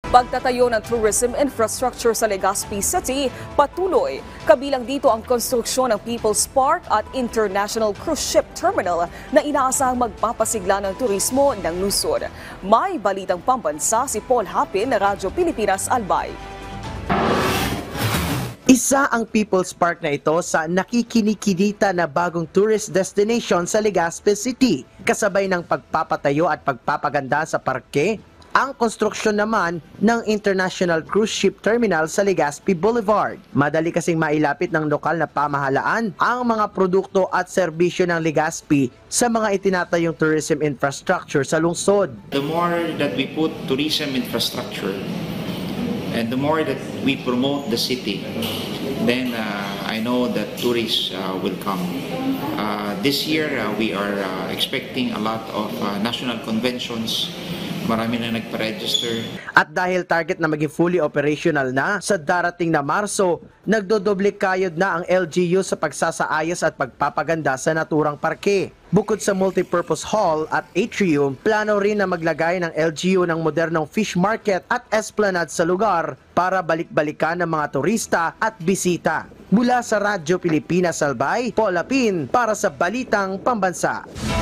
Pagtatayo ng tourism infrastructure sa Legazpi City patuloy. Kabilang dito ang konstruksyon ng People's Park at International Cruise Ship Terminal na inaasahang magpapasigla ng turismo ng lungsod. May balitang pambansa si Paul Hapin na Radyo Pilipinas Albay. Isa ang People's Park na ito sa nakikinikinita na bagong tourist destination sa Legazpi City. Kasabay ng pagpapatayo at pagpapaganda sa parke, ang konstruksyon naman ng International Cruise Ship Terminal sa Legazpi Boulevard. Madali kasing mailapit ng lokal na pamahalaan ang mga produkto at serbisyo ng Legazpi sa mga itinatayong tourism infrastructure sa lungsod. The more that we put tourism infrastructure and the more that we promote the city, then I know that tourists will come. This year we are expecting a lot of national conventions. Marami na nagpa-register. At dahil target na maging fully operational na sa darating na Marso, nagdodoble kayod na ang LGU sa pagsasaayos at pagpapaganda sa naturang parke. Bukod sa multipurpose hall at atrium, plano rin na maglagay ng LGU ng modernong fish market at esplanade sa lugar para balik-balikan ng mga turista at bisita. Mula sa Radyo Pilipinas Albay, Paul Hapin para sa Balitang Pambansa.